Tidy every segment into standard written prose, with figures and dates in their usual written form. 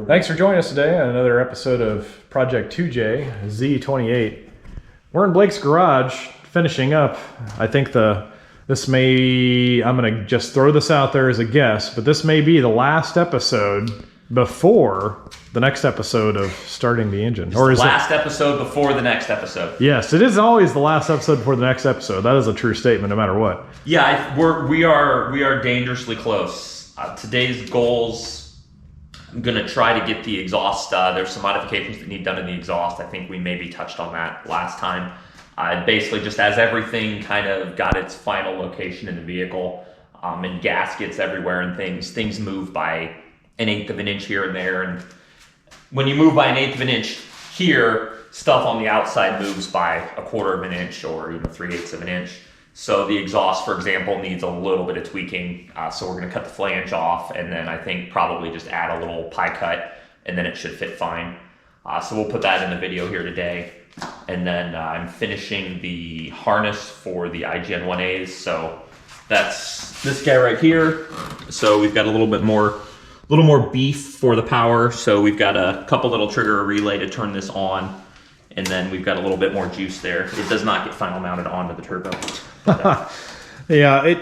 Thanks for joining us today on another episode of Project 2J Z28. We're in Blake's garage finishing up. I think I'm gonna just throw this out there as a guess, but this may be the last episode before the next episode of starting the engine. Or is last episode before the next episode? Yes, it is always the last episode before the next episode. That is a true statement, no matter what. Yeah, we are dangerously close. Today's goals. I'm gonna try to get the exhaust. There's some modifications that need done in the exhaust. I think we maybe touched on that last time. Basically, just as everything kind of got its final location in the vehicle, and gaskets everywhere and things move by 1/8 of an inch here and there. And when you move by 1/8 of an inch here, stuff on the outside moves by 1/4 of an inch or even 3/8 of an inch. So the exhaust, for example, needs a little bit of tweaking. So we're going to cut the flange off, and then I think probably just add a little pie cut, and then it should fit fine. So we'll put that in the video here today. And then I'm finishing the harness for the IGN 1As. So that's this guy right here. So we've got a little more beef for the power. So we've got a couple little trigger relay to turn this on. And then we've got a little bit more juice there. It does not get final mounted onto the turbo. Yeah,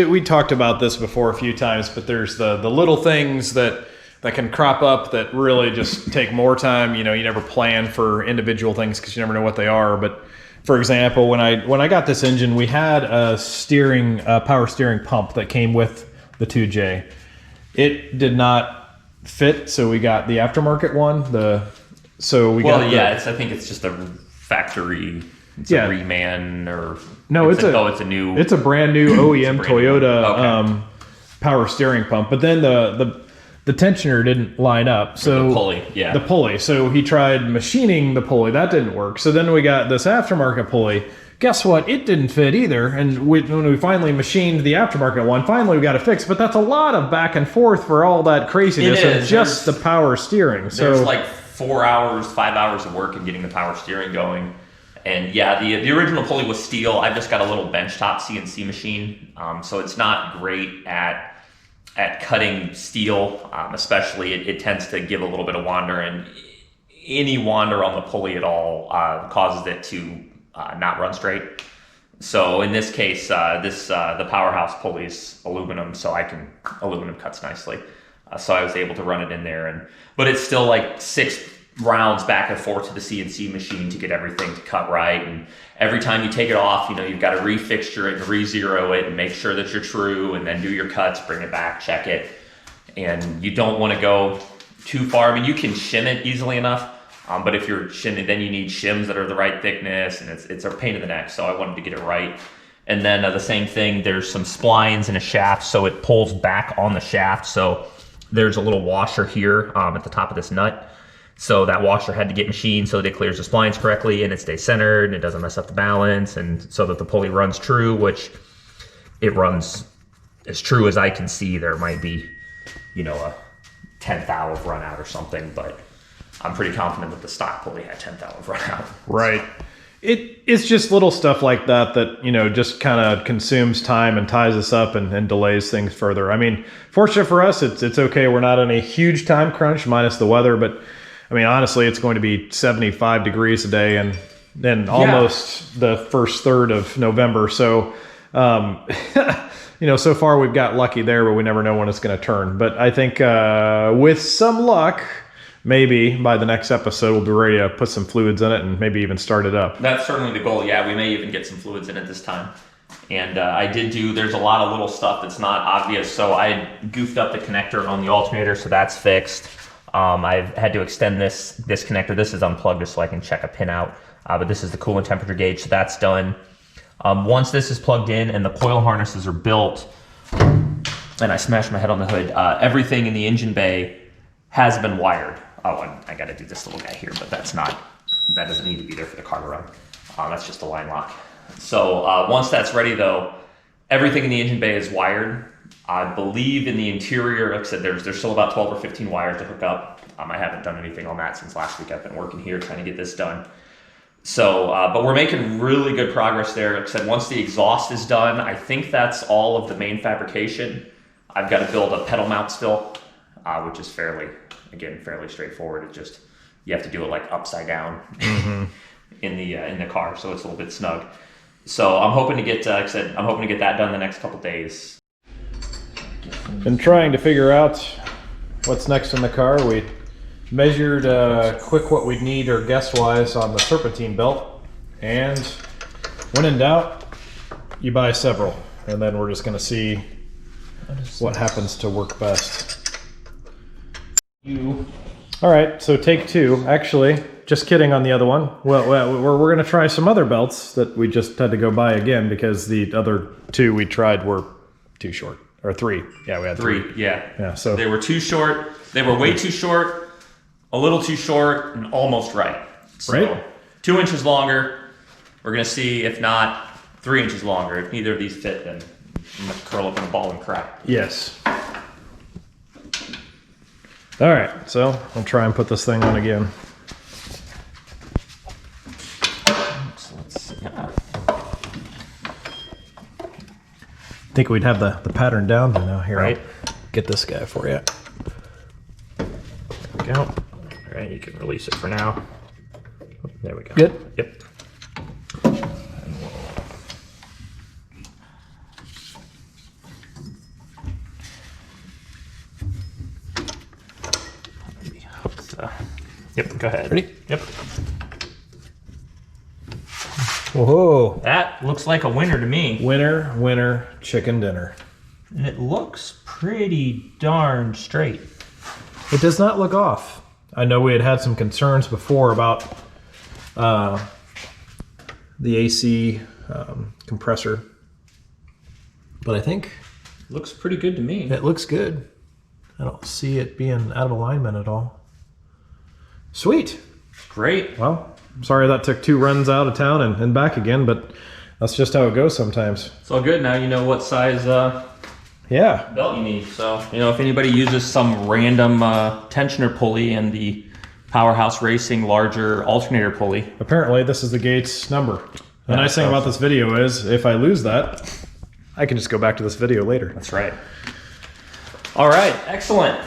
we talked about this before a few times, but there's the little things that can crop up that really just take more time. You know, you never plan for individual things because you never know what they are. But for example, when I got this engine, we had a power steering pump that came with the 2J. It did not fit, so we got the aftermarket one. I think it's just a factory. It's a reman or no, it's a brand new OEM Toyota power steering pump. But then the tensioner didn't line up. So the pulley. So he tried machining the pulley. That didn't work. So then we got this aftermarket pulley. Guess what? It didn't fit either. And when we finally machined the aftermarket one, finally we got it fixed. But that's a lot of back and forth for all that craziness of just the power steering. There's like 4 hours, 5 hours of work in getting the power steering going. And yeah, the original pulley was steel. I've just got a little benchtop CNC machine. So it's not great at cutting steel, especially it tends to give a little bit of wander, and any wander on the pulley at all causes it to not run straight. So in this case, the powerhouse pulley's aluminum, so aluminum cuts nicely. So I was able to run it in there, but it's still like 6 rounds back and forth to the CNC machine to get everything to cut right. And every time you take it off, you've got to refixture it and re-zero it and make sure that you're true, and then do your cuts, bring it back, check it. And you don't want to go too far. I mean, you can shim it easily enough, but if you're shimming, then you need shims that are the right thickness, and it's a pain in the neck. So I wanted to get it right. And then the same thing, there's some splines in a shaft, so it pulls back on the shaft. So there's a little washer here at the top of this nut. So that washer had to get machined so that it clears the splines correctly and it stays centered and it doesn't mess up the balance, and so that the pulley runs true, which it runs as true as I can see. There might be, a 10th hour of run out or something, but I'm pretty confident that the stock pulley had 10th hour of run out. Right. It's just little stuff like that just kind of consumes time and ties us up and delays things further. I mean, fortunate for us, it's okay. We're not on a huge time crunch minus the weather, but I mean, honestly, it's going to be 75 degrees a day and then almost the first third of November. So, so far we've got lucky there, but we never know when it's going to turn. But I think with some luck, maybe by the next episode, we'll be ready to put some fluids in it and maybe even start it up. That's certainly the goal. Yeah, we may even get some fluids in it this time. And there's a lot of little stuff that's not obvious. So I goofed up the connector on the alternator, so that's fixed. I've had to extend this connector. This is unplugged just so I can check a pin out. But this is the coolant temperature gauge, so that's done. Once this is plugged in and the coil harnesses are built, and I smashed my head on the hood, everything in the engine bay has been wired. Oh, and I got to do this little guy here, but that doesn't need to be there for the car to run. That's just a line lock. So once that's ready, though, everything in the engine bay is wired. I believe in the interior, like I said, there's still about 12 or 15 wires to hook up. I haven't done anything on that since last week. I've been working here trying to get this done. So, but we're making really good progress there. Like I said, once the exhaust is done, I think that's all of the main fabrication. I've got to build a pedal mount still. which is fairly straightforward. It just, you have to do it like upside down in the car, so it's a little bit snug. So I'm hoping to get, like I said, I'm hoping to get that done the next couple days. Been trying to figure out what's next in the car. We measured quick what we'd need or guess-wise on the Serpentine Belt, and when in doubt, you buy several, and then we're just going to see what happens to work best. All right, so take two. Actually, just kidding on the other one. Well, we're going to try some other belts that we just had to go buy again because the other two we tried were too short. Or three. Yeah, we had three. Yeah, so they were too short. They were way too short, a little too short, and almost right. So, right? 2 inches longer. We're going to see, if not 3 inches longer. If neither of these fit, then I'm going to curl up in a ball and cry. Yes. All right, so I'll try and put this thing on again. So let's see. Think we'd have the pattern down by now. Here, Right. I'll get this guy for you. There we go. All right, you can release it for now. There we go. Good? Yep. Yep, go ahead. Ready? Yep. Whoa. That looks like a winner to me. Winner, winner, chicken dinner. And it looks pretty darn straight. It does not look off. I know we had some concerns before about the AC compressor, but I think Looks pretty good to me. it looks good. I don't see it being out of alignment at all. Sweet. Great. Well, sorry that took 2 runs out of town and back again, but that's just how it goes sometimes. It's all good. Now you know what size Yeah. belt you need. So, if anybody uses some random tensioner pulley and the Powerhouse Racing larger alternator pulley. Apparently this is the Gates number. The Yeah, nice thing so- about this video is if I lose that, I can just go back to this video later. That's right. All right. Excellent.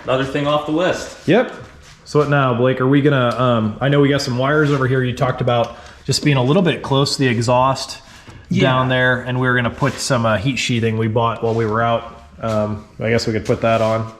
Another thing off the list. Yep. So what now, Blake? Are we gonna, I know we got some wires over here. You talked about just being a little bit close to the exhaust down there, and we were gonna put some heat sheathing we bought while we were out. I guess we could put that on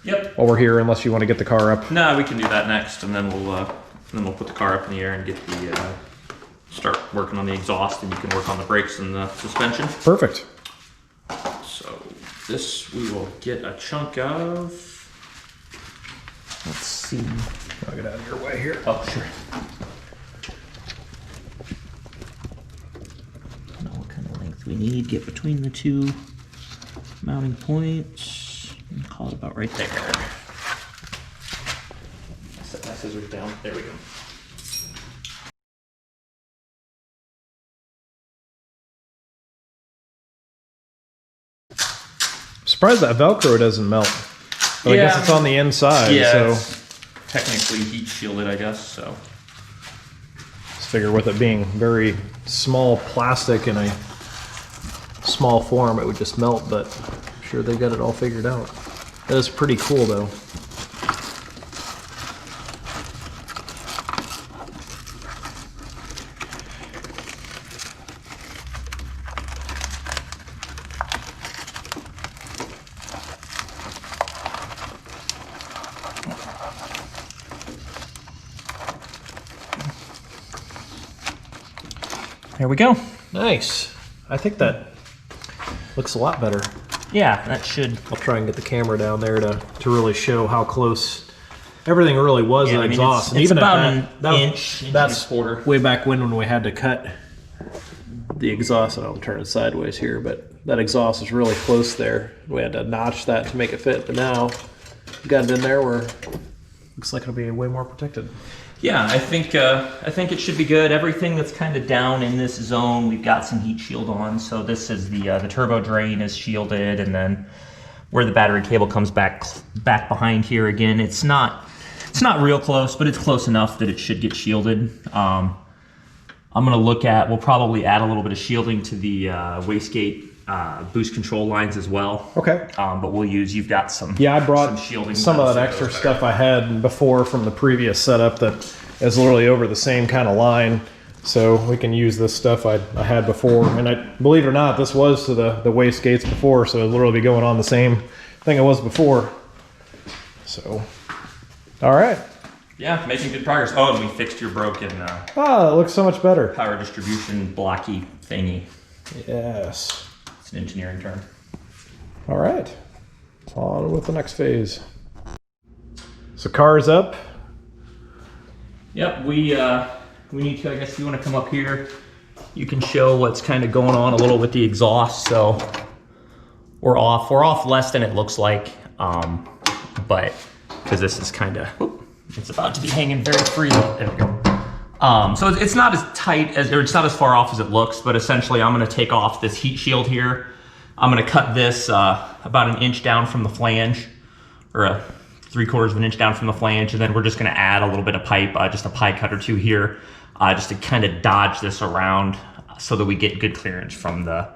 Yep. while we're here, unless you want to get the car up. No, we can do that next, and then we'll put the car up in the air and get the start working on the exhaust, and you can work on the brakes and the suspension. Perfect. So this we will get a chunk of. Let's see. I'll get out of your way here. Oh, sure. Know what kind of length we need. Get between the two mounting points. And call it about right there. Set my scissors down. There we go. Surprised that Velcro doesn't melt. But I guess it's on the inside, so it's technically heat shielded, I guess. So just figure with it being very small plastic in a small form, it would just melt, but I'm sure they got it all figured out. That is pretty cool though. there we go. Nice. I think that looks a lot better. Yeah, that should. I'll try and get the camera down there to really show how close everything really was to the exhaust. It's and even about at that, an inch that's and a quarter. way back when we had to cut the exhaust. And I'll turn it sideways here, but that exhaust was really close there. We had to notch that to make it fit, but now we got it in there where it looks like it'll be way more protected. Yeah, I think it should be good. Everything that's kind of down in this zone, we've got some heat shield on. So this is the turbo drain is shielded, and then where the battery cable comes back behind here again, it's not real close, but it's close enough that it should get shielded. I'm gonna look at. We'll probably add a little bit of shielding to the wastegate boost control lines as well. Okay. But you've got some. Yeah, I brought some shielding. some of that extra stuff I had before from the previous setup that is literally over the same kind of line. So we can use this stuff I had before. And believe it or not, this was to the waste gates before, so it'll literally be going on the same thing it was before. So, all right. Yeah, making good progress. Oh, and we fixed your broken it looks so much better. Power distribution blocky thingy. Yes. It's an engineering term. All right. On with the next phase. So car's up. Yep, we need to, I guess if you want to come up here, you can show what's kind of going on a little with the exhaust. So we're off less than it looks like, but because this is kind of, it's about to be hanging very free. There we go. So it's not as tight as, or it's not as far off as it looks, but essentially I'm going to take off this heat shield here. I'm going to cut this about an inch down from the flange, or 3/4 of an inch down from the flange, and then we're just going to add a little bit of pipe, just a pie cut or two here, just to kind of dodge this around so that we get good clearance from the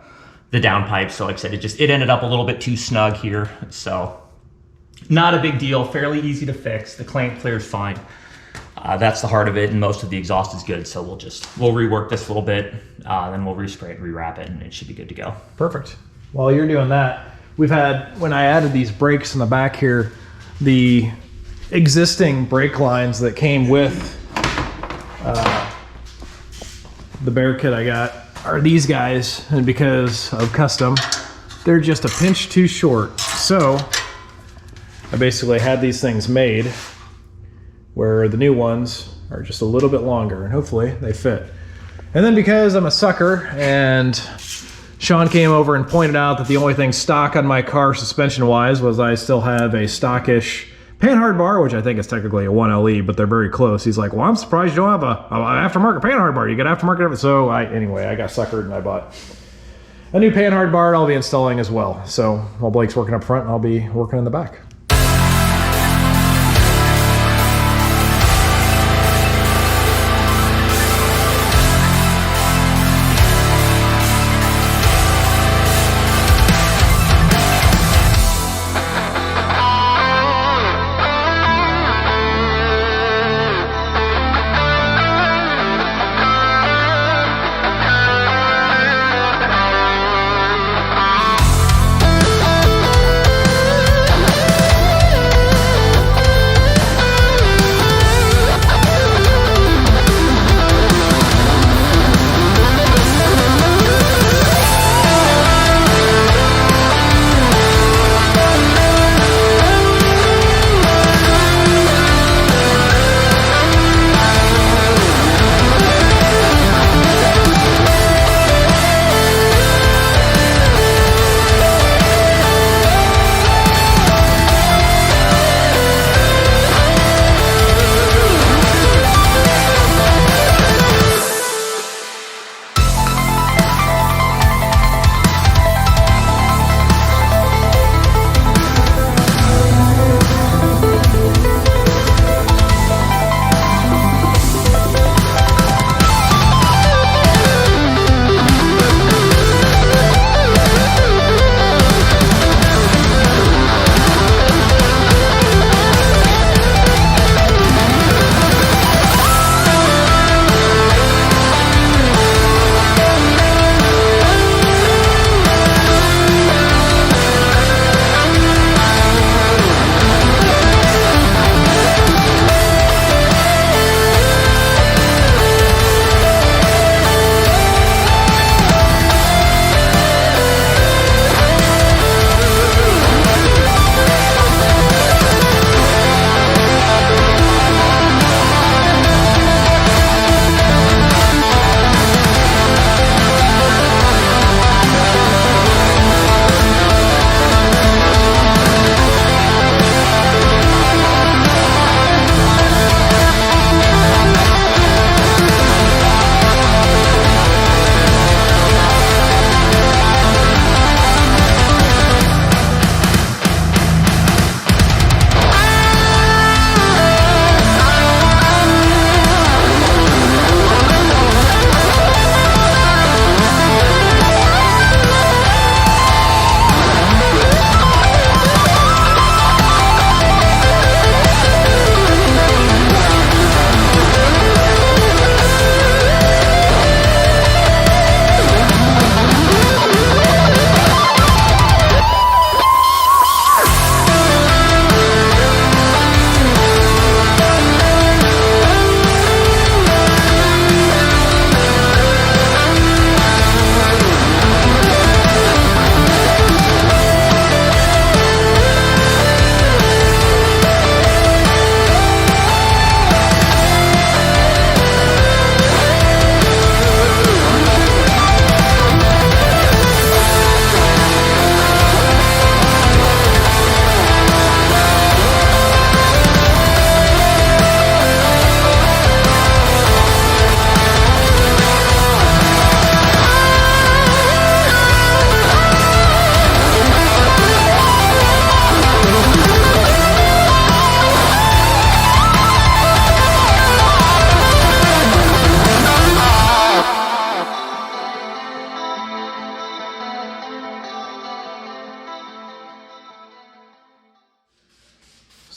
downpipe. So like I said, it ended up a little bit too snug here, so not a big deal, fairly easy to fix. The clamp clears fine. That's the heart of it, and most of the exhaust is good, so we'll rework this a little bit, then we'll respray it, rewrap it, and it should be good to go. Perfect. While you're doing that, when I added these brakes in the back here, the existing brake lines that came with the Bear kit I got are these guys, and because of custom, they're just a pinch too short. So I basically had these things made where the new ones are just a little bit longer, and hopefully they fit. And then because I'm a sucker, and Sean came over and pointed out that the only thing stock on my car suspension-wise was I still have a stockish panhard bar, which I think is technically a 1LE, but they're very close. He's like, well, I'm surprised you don't have an aftermarket panhard bar. You get aftermarket. So anyway, I got suckered and I bought a new panhard bar I'll be installing as well. So while Blake's working up front, I'll be working in the back.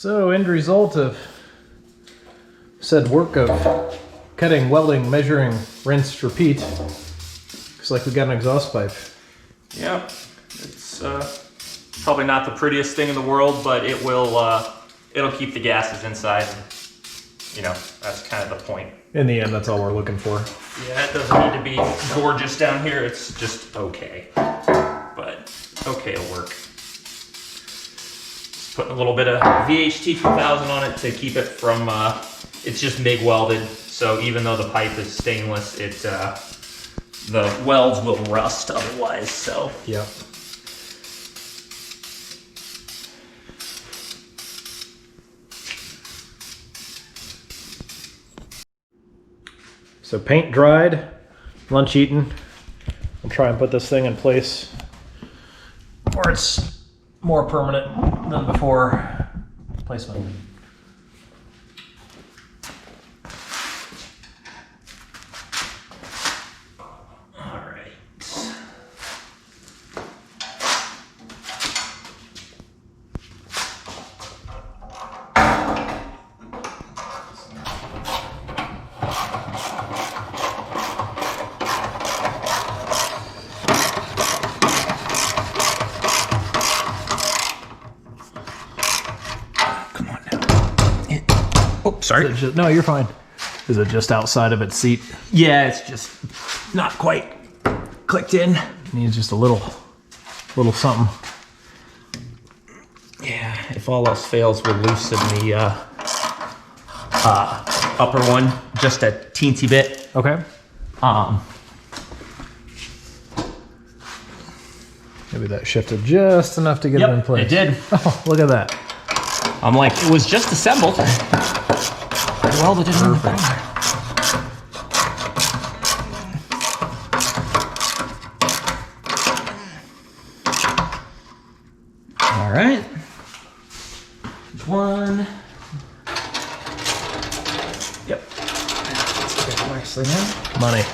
So, end result of said work of cutting, welding, measuring, rinse, repeat. Looks like we got an exhaust pipe. Yep. It's probably not the prettiest thing in the world, but it will it'll keep the gases inside. You know, that's kind of the point. In the end, that's all we're looking for. Yeah, it doesn't need to be gorgeous down here. It's just okay. But okay, it'll work. Just putting a little bit of VHT 2000 on it to keep it from, it's just MIG welded. So even though the pipe is stainless, the welds will rust otherwise, so. Yep. So paint dried, lunch eaten. We'll try and put this thing in place where it's more permanent than before placement. All right. Oh, sorry. No, you're fine. Is it just outside of its seat? Yeah, it's just not quite clicked in. Needs just a little something. Yeah, if all else fails, we'll loosen the upper one just a teensy bit. Okay. Maybe that shifted just enough to get it in place. It did. Oh, look at that. I'm like, it was just assembled. Well, it didn't. Perfect. All right. One. Yep. Nicely now. Money.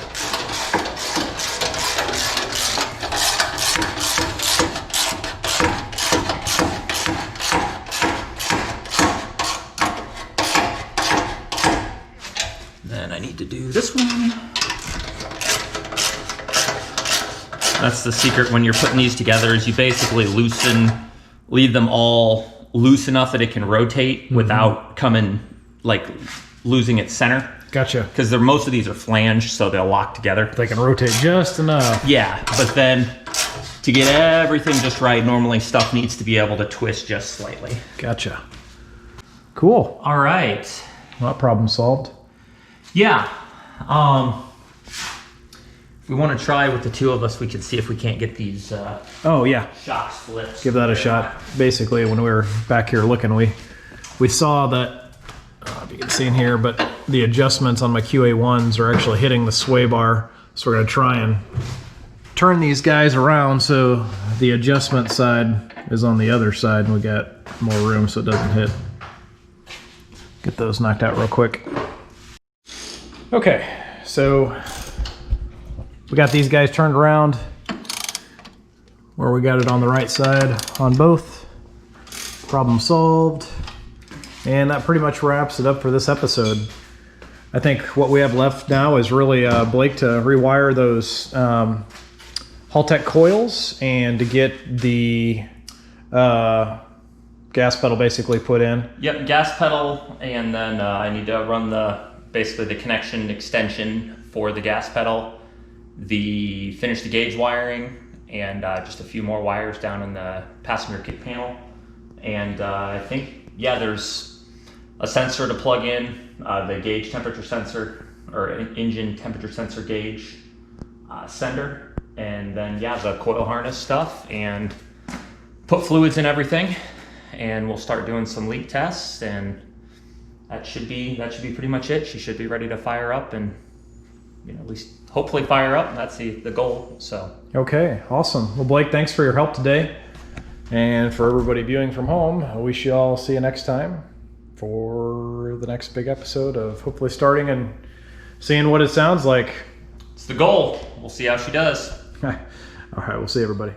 Then I need to do this one. That's the secret when you're putting these together is you basically leave them all loose enough that it can rotate without losing its center. Gotcha. Because most of these are flanged, so they'll lock together. They can rotate just enough. Yeah, but then to get everything just right, normally stuff needs to be able to twist just slightly. Gotcha. Cool. All right. Well, problem solved. Yeah. If we want to try with the two of us, we can see if we can't get these Oh yeah. shocks flipped. Give that a shot. Basically, when we were back here looking, we saw that, I don't know if you can see in here, but the adjustments on my QA1s are actually hitting the sway bar. So we're going to try and turn these guys around so the adjustment side is on the other side and we got more room so it doesn't hit. Get those knocked out real quick. Okay, so we got these guys turned around where we got it on the right side on both. Problem solved. And that pretty much wraps it up for this episode. I think what we have left now is really Blake to rewire those Haltech coils and to get the gas pedal basically put in. Yep, gas pedal, and then I need to run basically the connection extension for the gas pedal, finish the gauge wiring, and just a few more wires down in the passenger kick panel. And I think, yeah, there's a sensor to plug in, the gauge temperature sensor, or engine temperature sensor gauge sender. And then, yeah, the coil harness stuff, and put fluids in everything. And we'll start doing some leak tests, and that should be pretty much it. She should be ready to fire up and, you know, at least hopefully fire up. That's the goal. So okay, awesome. Well, Blake, thanks for your help today. And for everybody viewing from home, we shall all see you next time for the next big episode of hopefully starting and seeing what it sounds like. it's the goal. We'll see how she does. All right, we'll see everybody.